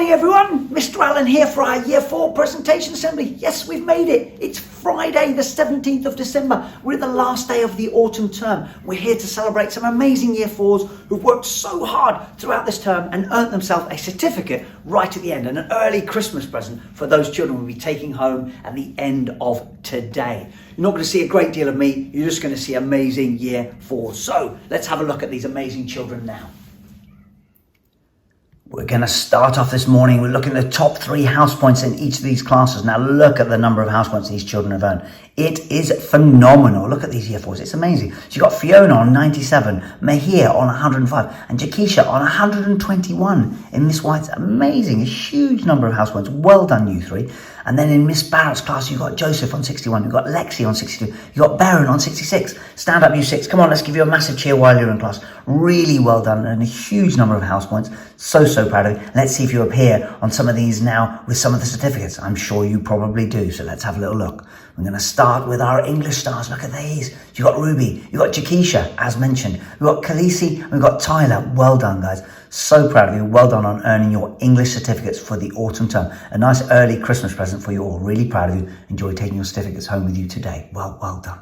morning everyone, Mr. Allen here for our Year 4 presentation assembly. Yes, we've made it. It's Friday the 17th of December. We're the last day of the autumn term. We're here to celebrate some amazing Year 4s who've worked so hard throughout this term and earned themselves a certificate right at the end, and an early Christmas present for those children we'll be taking home at the end of today. You're not going to see a great deal of me, you're just going to see amazing Year 4s. So let's have a look at these amazing children now. We're going to start off this morning. We're looking at the top 3 house points in each of these classes. Now look at the number of house points these children have earned. It is phenomenal. Look at these Year 4s. It's amazing. So you've got Fiona on 97, Mahir on 105, and Jakisha on 121 in Miss White's. Amazing. A huge number of house points. Well done, you 3. And then in Miss Barrett's class, you've got Joseph on 61, you've got Lexi on 62, you've got Baron on 66. Stand up, you 6. Come on, let's give you a massive cheer while you're in class. Really well done, and a huge number of house points. So proud of you. Let's see if you appear on some of these now with some of the certificates. I'm sure you probably do, so let's have a little look. We're going to start with our English stars. Look at these. You've got Ruby, you've got Jakisha, as mentioned. We've got Khaleesi, and we've got Tyler. Well done, guys. So proud of you. Well done on earning your English certificates for the autumn term. A nice early Christmas present for you all. Really proud of you. Enjoy taking your certificates home with you today. Well done.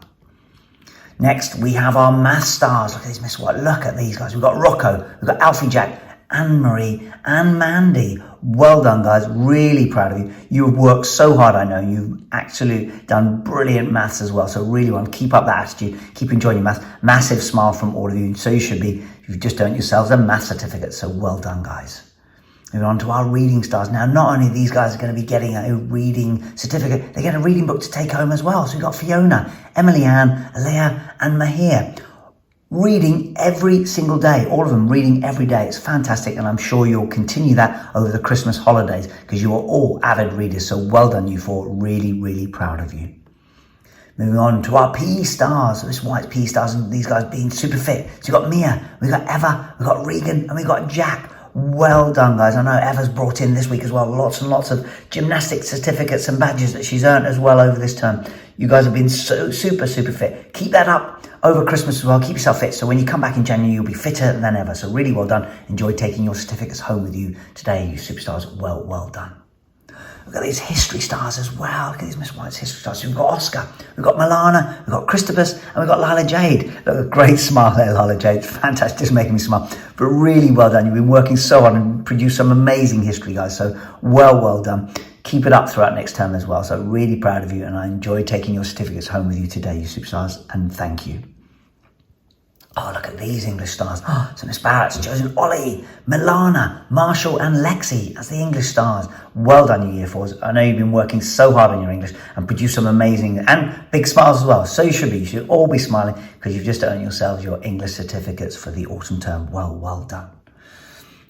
Next, we have our math stars. Look at these Miss White. Look at these guys. We've got Rocco, we've got Alfie Jack, Anne-Marie, and Mandy. Well done, guys. Really proud of you. You've worked so hard, I know. You've actually done brilliant maths as well. So really want to keep up that attitude. Keep enjoying your maths. Massive smile from all of you. So you should be. You've just earned yourselves a math certificate. So well done, guys. Moving on to our reading stars. Now, not only these guys are going to be getting a reading certificate, they get a reading book to take home as well. So we've got Fiona, Emily Ann, Alea, and Mahir. Reading every single day, all of them reading every day. It's fantastic, and I'm sure you'll continue that over the Christmas holidays because you are all avid readers. So well done, you 4. Really proud of you. Moving on to our PE stars. Miss White's PE stars, and these guys being super fit. So you've got Mia, we've got Eva, we've got Regan, and we've got Jack. Well done, guys. I know Eva's brought in this week as well lots and lots of gymnastic certificates and badges that she's earned as well over this term. You guys have been so super fit. Keep that up over Christmas as well. Keep yourself fit, so when you come back in January, you'll be fitter than ever. So really well done. Enjoy taking your certificates home with you today, you superstars. Well done. Look at these history stars as well. Look at these Miss White's history stars. So we've got Oscar, we've got Milana, we've got Christopus, and we've got Lila Jade. Look, a great smile there, Lila Jade. Fantastic, just making me smile. But really well done. You've been working so hard and produced some amazing history, guys. So well done. Keep it up throughout next term as well. So really proud of you, and I enjoy taking your certificates home with you today, you superstars, and thank you. Oh, look at these English stars. So Miss Barrett's chosen Ollie, Milana, Marshall, and Lexi as the English stars. Well done, you Year 4s. I know you've been working so hard on your English and produced some amazing and big smiles as well. So you should be. You should all be smiling because you've just earned yourselves your English certificates for the autumn term. Well done.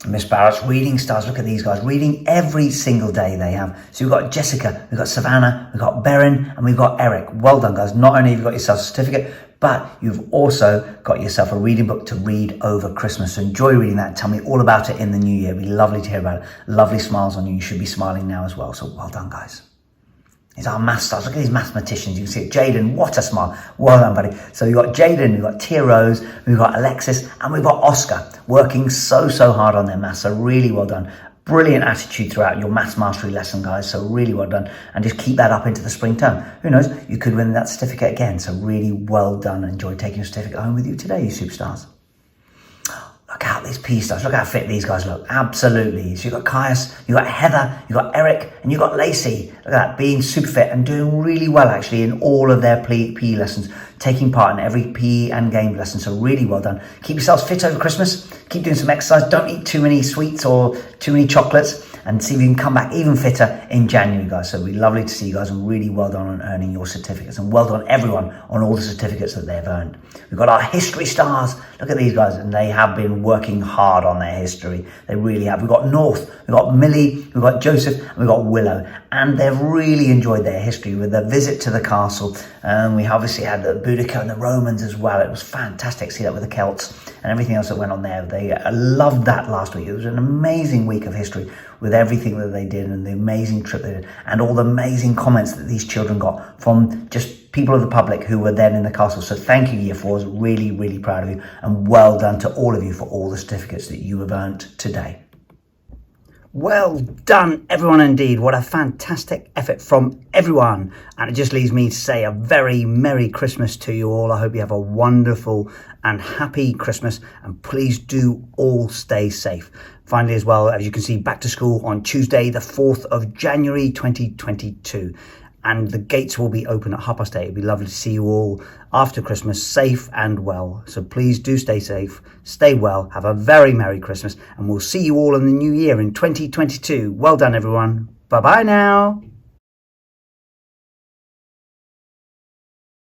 Miss Barrett's reading stars. Look at these guys reading every single day they have. So we've got Jessica, we've got Savannah, we've got Berin, and we've got Eric. Well done, guys. Not only have you got yourself a certificate, but you've also got yourself a reading book to read over Christmas. So enjoy reading that. Tell me all about it in the new year. It'd be lovely to hear about it. Lovely smiles on you. You should be smiling now as well. So well done, guys. It's our math stars. Look at these mathematicians. You can see it. Jaden, what a smile. Well done, buddy. So you've got Jaden, we've got Tia Rose, we've got Alexis, and we've got Oscar working so hard on their maths. So really well done. Brilliant attitude throughout your maths mastery lesson, guys. So really well done. And just keep that up into the spring term. Who knows? You could win that certificate again. So really well done. Enjoy taking your certificate home with you today, you superstars. Look out these PE stars. Look how fit these guys look. Absolutely. So you've got Caius, you've got Heather, you've got Eric, and you've got Lacey. Look at that, being super fit and doing really well actually in all of their PE lessons, taking part in every PE and game lesson. So really well done. Keep yourselves fit over Christmas. Keep doing some exercise. Don't eat too many sweets or too many chocolates, and see if you can come back even fitter in January, guys. So it'd be lovely to see you guys, and really well done on earning your certificates, and well done everyone on all the certificates that they've earned. We've got our history stars. Look at these guys, and they have been working hard on their history. They really have. We've got North, we've got Millie, we've got Joseph, and we've got Willow, and they've really enjoyed their history with their visit to the castle. We obviously had the Boudica and the Romans as well. It was fantastic to see that with the Celts and everything else that went on there. They loved that last week. It was an amazing week of history with everything that they did and the amazing trip they did and all the amazing comments that these children got from just people of the public who were then in the castle. So thank you, Year 4s. Really proud of you, and well done to all of you for all the certificates that you have earned today. Well done, everyone, indeed. What a fantastic effort from everyone. And it just leaves me to say a very Merry Christmas to you all. I hope you have a wonderful and happy Christmas. And please do all stay safe. Finally, as well, as you can see, back to school on Tuesday, the 4th of January, 2022. And the gates will be open at 8:30. It'd be lovely to see you all after Christmas, safe and well. So please do stay safe, stay well, have a very Merry Christmas, and we'll see you all in the new year in 2022. Well done, everyone. Bye-bye now.